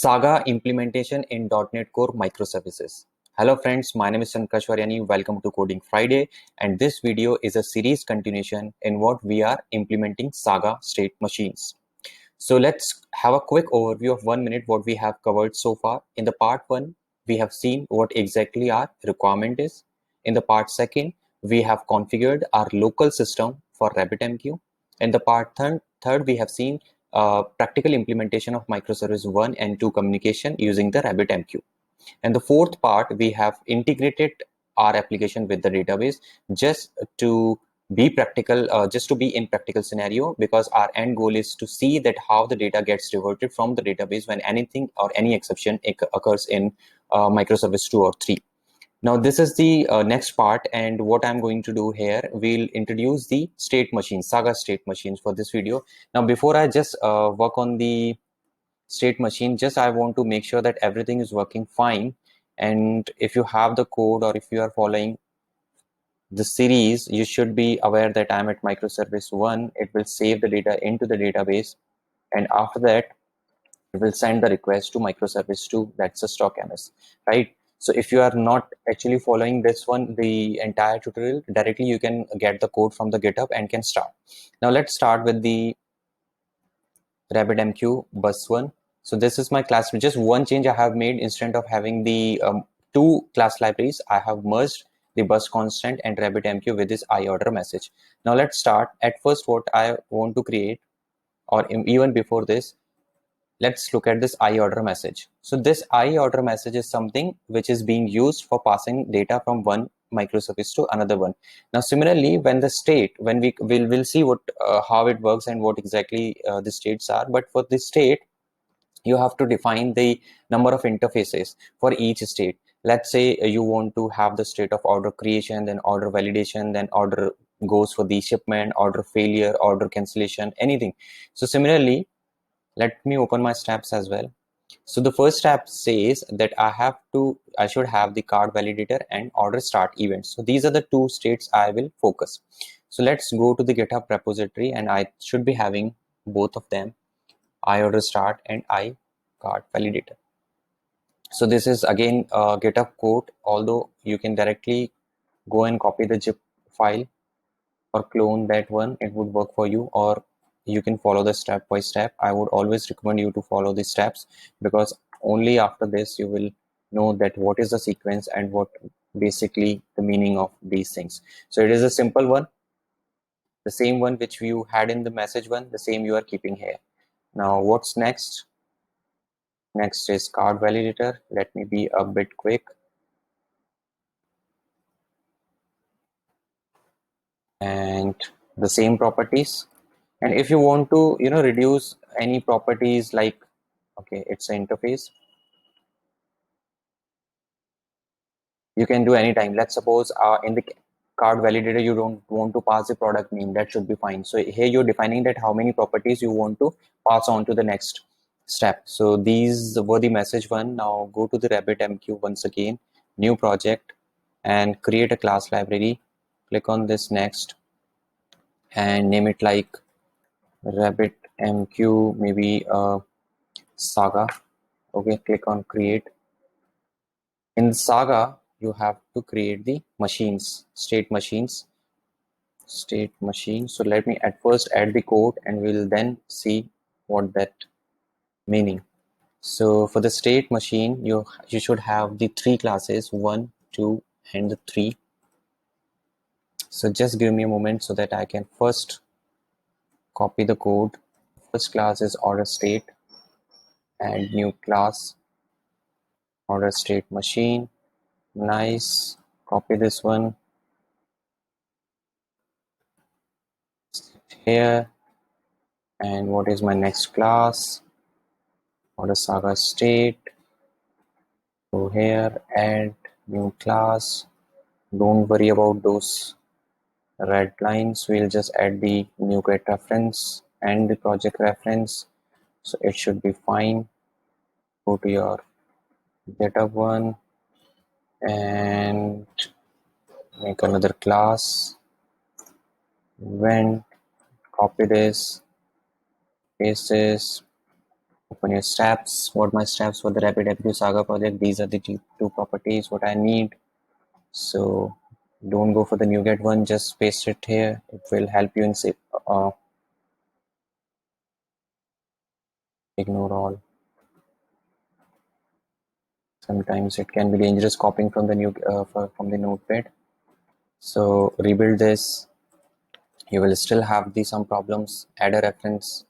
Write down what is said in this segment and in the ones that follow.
SAGA implementation in .NET Core microservices. Hello friends, my name is Sankashwaryani. Welcome to Coding Friday, and this video is a series continuation in what we are implementing SAGA state machines. So let's have a quick overview of 1 minute what we have covered so far. In the part 1, we have seen what exactly our requirement is. In the part 2, we have configured our local system for RabbitMQ. In the part 3rd, we have seen practical implementation of microservice 1 and 2 communication using the RabbitMQ. And the fourth part, we have integrated our application with the database just to be practical, just to be in practical scenario, because our end goal is to see that how the data gets reverted from the database when anything or any exception occurs in microservice 2 or 3. Now this is the next part, and what I'm going to do here, we'll introduce the state machines, SAGA state machines for this video. Now before I just work on the state machine, just I want to make sure that everything is working fine. And if you have the code or if you are following the series, you should be aware that I'm at microservice 1. It will save the data into the database, and after that it will send the request to microservice 2, that's a stock MS, right? So if you are not actually following this one, the entire tutorial, directly you can get the code from the GitHub and can start. Now let's start with the RabbitMQ bus one. So this is my class. Just one change I have made. Instead of having the two class libraries, I have merged the bus constant and RabbitMQ with this iOrder message. Now let's start. At first, what I want to create, or even before this, let's look at this iOrder message. So this iOrder message is something which is being used for passing data from one microservice to another one. Now similarly, when the state, when we'll see what how it works and what exactly the states are, but for the state you have to define the number of interfaces for each state. Let's say you want to have the state of order creation, then order validation, then order goes for the shipment, order failure, order cancellation, anything. So similarly, let me open my steps as well. So the first step says that I should have the card validator and order start event. So these are the two states I will focus. So let's go to the GitHub repository, and I should be having both of them, iOrder start and iCard validator. So this is again GitHub code, although you can directly go and copy the zip file or clone that one, it would work for you, or you can follow the step by step. I would always recommend you to follow the steps, because only after this you will know that what is the sequence and what basically the meaning of these things. So it is a simple one, the same one which you had in the message one, the same you are keeping here. Now what's next? Next is card validator. Let me be a bit quick. And the same properties. And if you want to, reduce any properties, like, okay, it's an interface, you can do anytime. Let's suppose in the card validator you don't want to pass the product name, that should be fine. So here you're defining that how many properties you want to pass on to the next step. So these were the message one. Now go to the RabbitMQ once again, new project, and create a class library. Click on this next and name it like RabbitMQ, maybe SAGA. Okay, click on create. In SAGA, you have to create the machines, state machines. So let me at first add the code, and we'll then see what that meaning. So for the state machine, you should have the three classes, 1, 2, and the 3. So just give me a moment so that I can first copy the code. First class is order state, and new class, order state machine. Nice. Copy this one here. And what is my next class? Order SAGA state. Go here, add new class. Don't worry about those red lines. We'll just add the Nougat reference and the project reference. So it should be fine. Go to your GitHub one and make another class. When copy this, paste this, Open your steps. What my steps for the RabbitMQ Saga project? These are the two properties what I need. So don't go for the Nougat one. Just paste it here. It will help you in ignore all. Sometimes it can be dangerous copying from the from the notepad. So rebuild this. You will still have some problems. Add a reference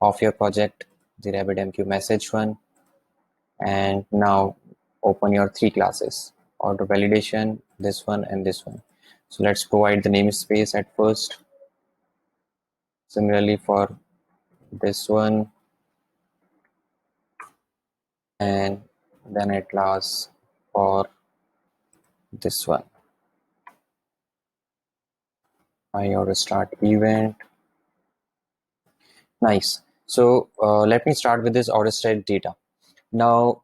of your project, the RabbitMQ message one, and now open your three classes: auto validation, this one, and this one. So let's provide the namespace at first. Similarly for this one, and then at last for this one. I auto start event. Nice. So let me start with this auto state data. Now,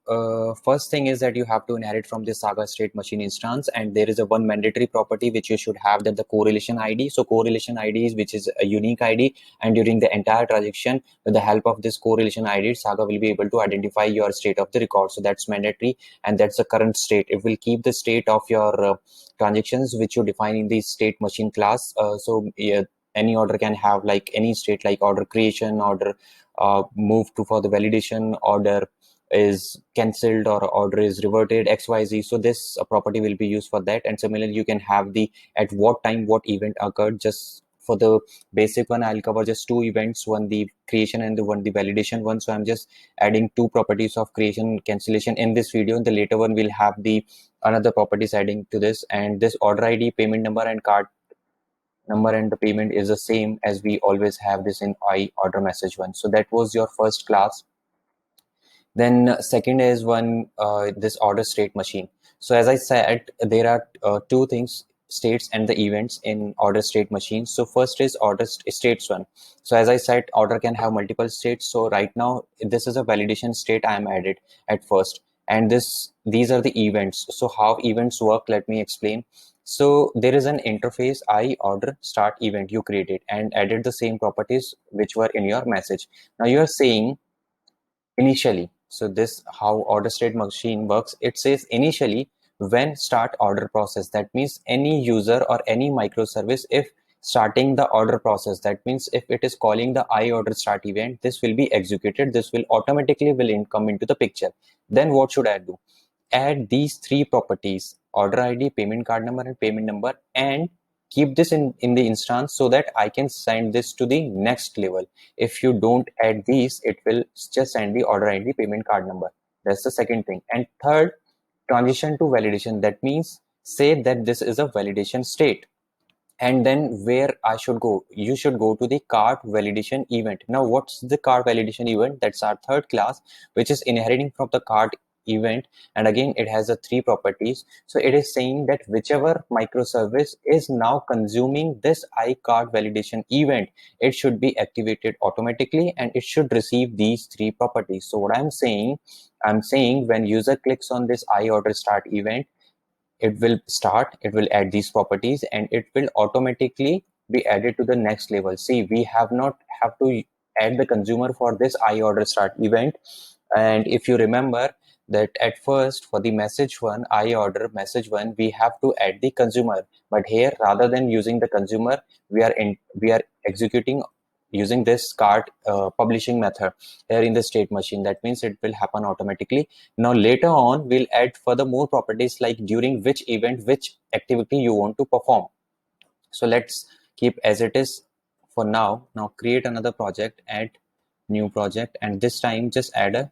first thing is that you have to inherit from this SAGA State machine instance, and there is a one mandatory property which you should have, that the correlation ID. So correlation ID is which is a unique ID, and during the entire transaction, with the help of this correlation ID, SAGA will be able to identify your state of the record. So that's mandatory, and that's the current state. It will keep the state of your transactions which you define in the state machine class. So yeah, any order can have like any state, like order creation, order move to for the validation, order is cancelled, or order is reverted, xyz. So this property will be used for that. And similarly, you can have the at what time what event occurred. Just for the basic one, I'll cover just two events, one the creation and the one the validation one. So I'm just adding two properties of creation and cancellation in this video. In the later one, we'll have the another properties adding to this. And this order ID, payment number, and card number, and the payment is the same as we always have this in I order message one. So that was your first class. Then second is one this order state machine. So as I said, there are two things, states and the events in order state machine. So first is order states one. So as I said, order can have multiple states. So right now this is a validation state I am added at first, and these are the events. So how events work, let me explain. So there is an interface I order start event you created and added the same properties which were in your message. Now you are saying initially. So this how order state machine works. It says initially when start order process. That means any user or any microservice, if starting the order process, that means if it is calling the I order start event, this will be executed. This will automatically come into the picture. Then what should I do? Add these three properties: order ID, payment card number, and payment number, and keep this in the instance so that I can send this to the next level. If you don't add these, it will just send the order ID, payment card number. That's the second thing. And third, transition to validation. That means say that this is a validation state. And then where I should go? You should go to the cart validation event. Now, what's the cart validation event? That's our third class, which is inheriting from the cart event. And again, it has a three properties. So it is saying that whichever microservice is now consuming this iCard validation event, it should be activated automatically, and it should receive these three properties. So what I'm saying when user clicks on this iOrder start event, it will start, it will add these properties, and it will automatically be added to the next level. See, we have not have to add the consumer for this I order start event. And if you remember that at first for the message one, I order message one, we have to add the consumer. But here, rather than using the consumer, we are executing using this cart publishing method here in the state machine. That means it will happen automatically. Now later on, we'll add further more properties like during which event, which activity you want to perform. So let's keep as it is for now. Now create another project, add new project, and this time just add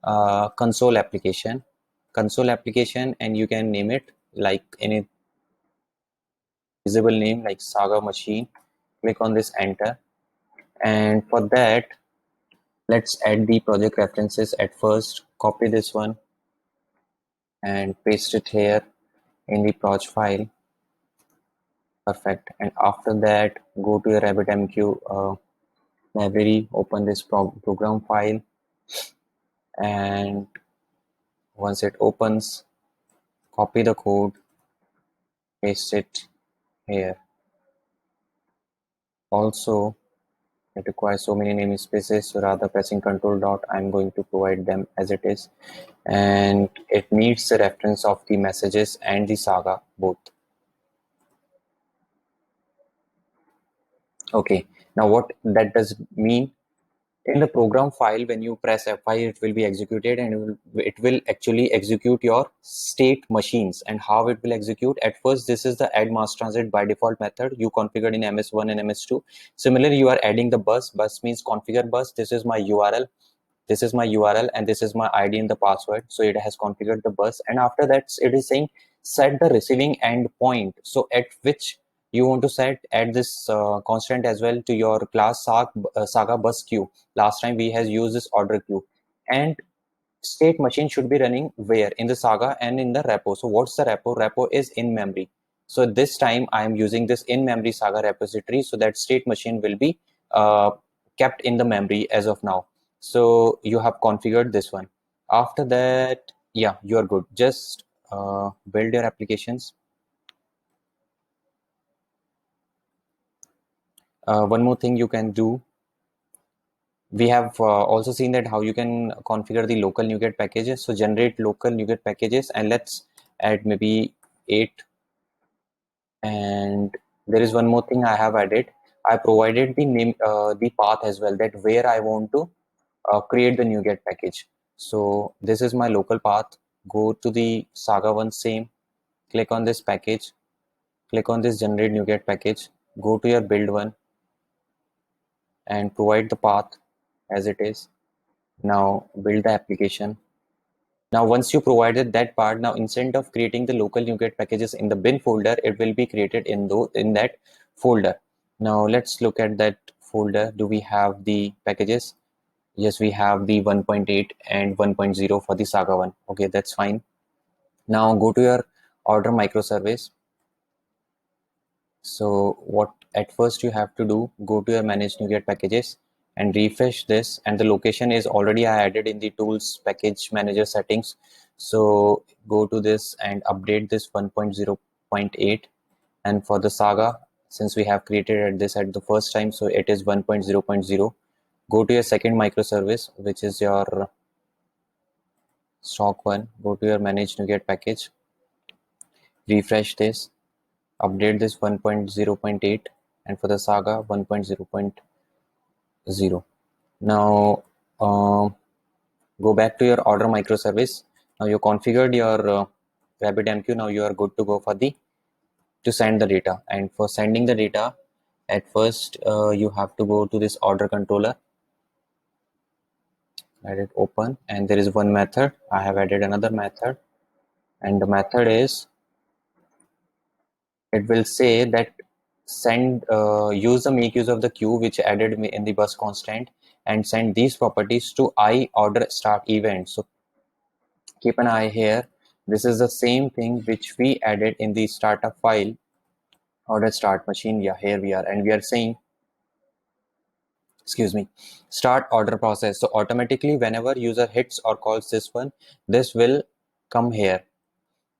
a console application, and you can name it like any visible name like Saga machine. Click on this enter, and for that, let's add the project references at first. Copy this one and paste it here in the proj file. Perfect. And after that, go to your RabbitMQ library, open this program file, and once it opens, copy the code, paste it here. Also, It requires so many namespaces, so rather pressing control dot, I'm going to provide them as it is. And it needs the reference of the messages and the Saga both. Okay, now what that does mean, in the program file, when you press F5, it will be executed, and it will actually execute your state machines. And how it will execute? At first, this is the add mass transit by default method you configured in MS1 and MS2. Similarly, you are adding the bus means configure bus. This is my URL, and this is my ID and the password. So it has configured the bus, and after that it is saying set the receiving endpoint. So at which you want to set add this constant as well to your class saga bus queue. Last time we has used this order queue, and state machine should be running where? In the Saga and in the repo. So what's the repo? Repo is in memory. So this time I am using this in memory Saga repository, so that state machine will be kept in the memory as of now. So you have configured this one. After that, yeah, you are good. Just build your applications. One more thing you can do, we have also seen that how you can configure the local NuGet packages. So generate local NuGet packages, and let's add maybe 8. And there is one more thing I have added. I provided the name, the path as well, that where I want to create the NuGet package. So this is my local path. Go to the Saga one, same, click on this package, click on this generate NuGet package, go to your build one and provide the path as it is. Now build the application. Now, once you provided that part, now instead of creating the local NuGet packages in the bin folder, it will be created in that folder. Now, let's look at that folder. Do we have the packages? Yes, we have the 1.8 and 1.0 for the Saga one. Okay, that's fine. Now, go to your order microservice. So what at first you have to do, go to your manage NuGet packages and refresh this, and the location is already I added in the tools package manager settings. So go to this and update this 1.0.8, and for the Saga, since we have created this at the first time, so it is 1.0.0. Go to your second microservice, which is your stock one. Go to your manage NuGet package, refresh this, update this 1.0.8, and for the Saga 1.0.0. Now go back to your order microservice. Now you configured your RabbitMQ. Now you are good to go for the to send the data. And for sending the data, at first you have to go to this order controller, let it open, and there is one method. I have added another method, and the method is, it will say that send use the make use of the queue which added in the bus constant, and send these properties to I order start event. So keep an eye here. This is the same thing which we added in the startup file order start machine. Yeah, here we are, and we are saying, excuse me, start order process. So automatically whenever user hits or calls this one, this will come here.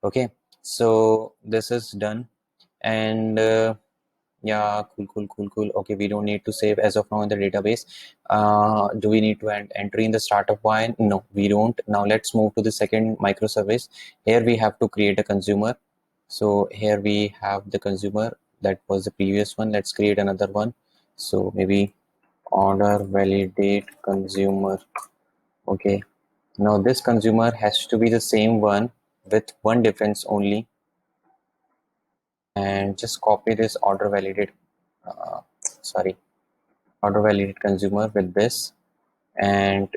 Okay, so this is done. And yeah, cool. Okay, we don't need to save as of now in the database. Do we need to enter in the startup file? No, we don't. Now let's move to the second microservice. Here we have to create a consumer. So here we have the consumer, that was the previous one. Let's create another one. So maybe order validate consumer. Okay, now this consumer has to be the same one with one difference only. And just copy this order validate order validate consumer with this, and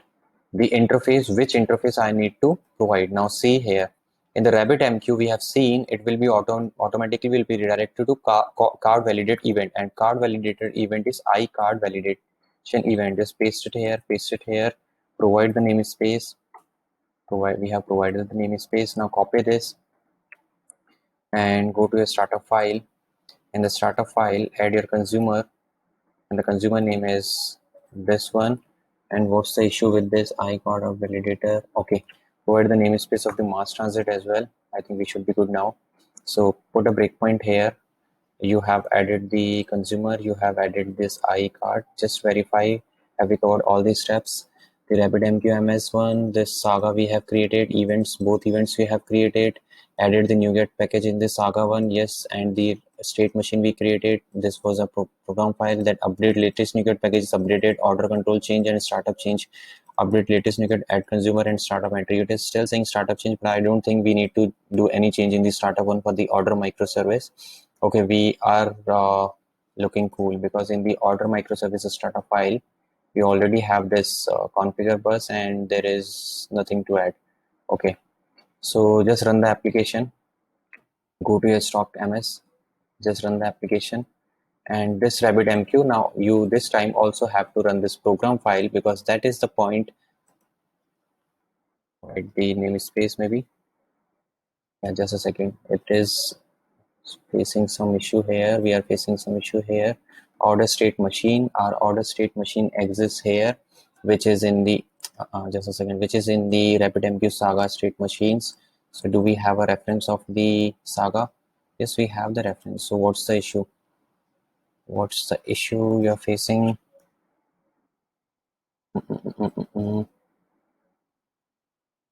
the interface, which interface I need to provide. Now see here in the RabbitMQ, we have seen it will be automatically will be redirected to card validate event, and card validated event is I card validation event. Just paste it here, provide the namespace. We have provided the namespace. Now copy this and go to your startup file. In the startup file, add your consumer, and the consumer name is this one. And what's the issue with this icon of validator? Okay, provide the namespace of the mass transit as well. I think we should be good now. So put a breakpoint here, You have added the consumer, you have added this I card. Just verify, have we covered all these steps? The RabbitMQ one, this Saga we have created, events, both events we have created, added the Nougat package in the Saga one, yes, and the state machine we created. This was a program file that update latest Nougat packages, updated order control change and startup change, update latest Nougat add consumer and startup entry. It is still saying startup change, but I don't think we need to do any change in the startup one for the order microservice. Okay, we are looking cool because in the order microservices startup file, we already have this configure bus and there is nothing to add. Okay, so just run the application, go to your stock ms, just run the application, and this RabbitMQ, now you this time also have to run this program file because that is the point. Write the namespace maybe. Yeah, just a second. It is facing some issue here. We are facing some issue here. Order state machine. Our order state machine exists here, which is in the just a second, which is in the RabbitMQ Saga state machines. So do we have a reference of the Saga? Yes, we have the reference. So what's the issue? What's the issue you're facing?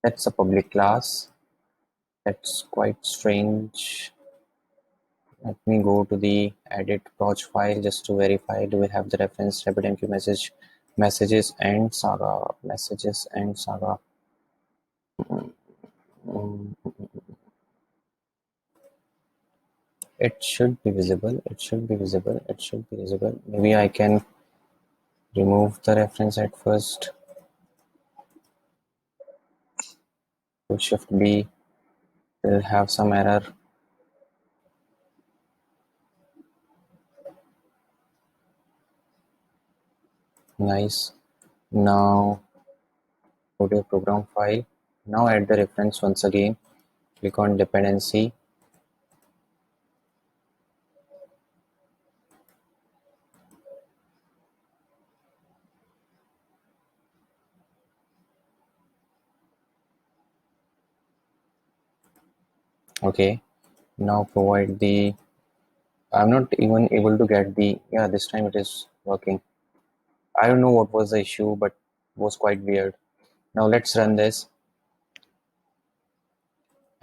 That's a public class. That's quite strange. Let me go to the edit proj file just to verify. Do we have the reference RabbitMQ messages and Saga messages and Saga? It should be visible. It should be visible. It should be visible. Maybe I can remove the reference at first. So Shift B will have some error. Nice. Now go to your program file. Now add the reference once again. Click on dependency. Okay. Now provide the. I'm not even able to get the. Yeah, this time it is working. I don't know what was the issue, but it was quite weird. Now let's run this.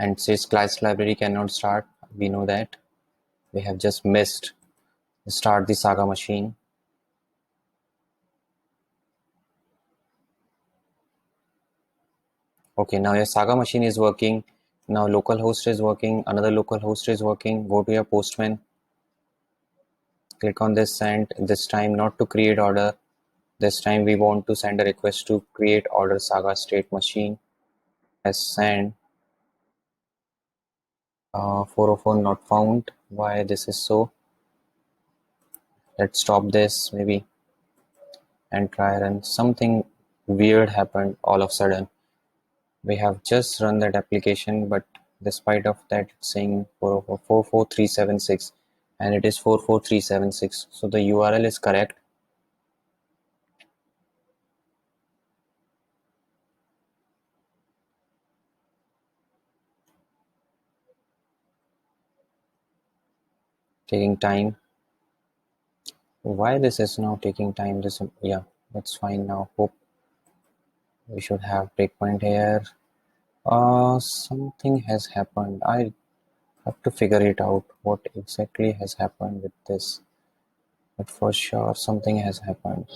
And says class library cannot start. We know that. We have just missed start the Saga machine. Okay, now your Saga machine is working. Now localhost is working. Another localhost is working. Go to your Postman. Click on this send. This time not to create order. This time we want to send a request to create order Saga state machine. As send. 404 not found. Why this is so? Let's stop this maybe and try run. Something weird happened all of a sudden. We have just run that application, but despite of that it's saying 44376 and it is 44376. So the URL is correct. Taking time. Why this is now taking time? This, yeah, that's fine now. Hope we should have breakpoint here. Something has happened. I have to figure it out what exactly has happened with this, but for sure something has happened.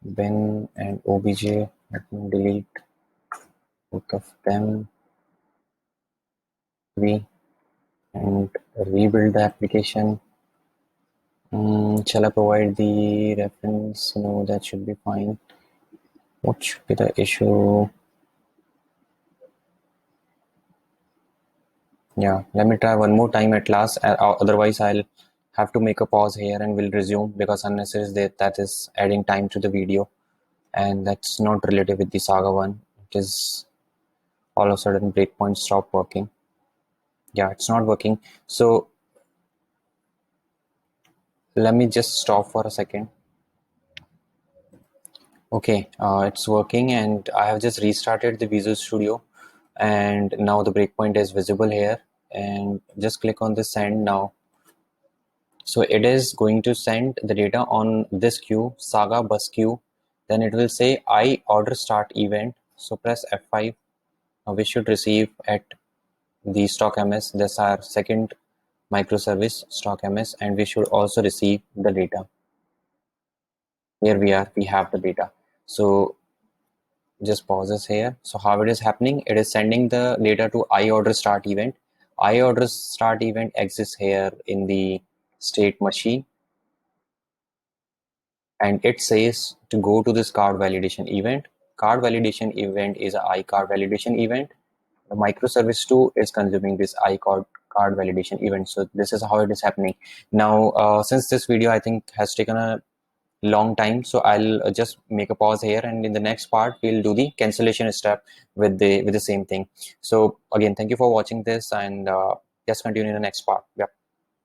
Ben and obj, let me delete both of them and rebuild the application. Shall I provide the reference? No, that should be fine. What should be the issue? Yeah, let me try one more time at last. Otherwise, I'll have to make a pause here and we'll resume because unnecessary that is adding time to the video, and that's not related with the Saga one. It is all of a sudden breakpoint stop working. Yeah, it's not working. So let me just stop for a second. Okay, it's working and I have just restarted the Visual Studio and now the breakpoint is visible here, and just click on the send now. So it is going to send the data on this queue, Saga bus queue. Then it will say I order start event. So press F5. We should receive at the stock MS. That's our second microservice stock MS, and we should also receive the data. Here we are, we have the data. So just pauses here. So how it is happening, it is sending the data to I order start event. I order start event exists here in the state machine, and it says to go to this card validation event. Card validation event is a iCard validation event. The microservice 2 is consuming this iCard validation event. So this is how it is happening. Now, since this video I think has taken a long time, so I'll just make a pause here, and in the next part we'll do the cancellation step with the same thing. So again, thank you for watching this, and just continue in the next part. Yep.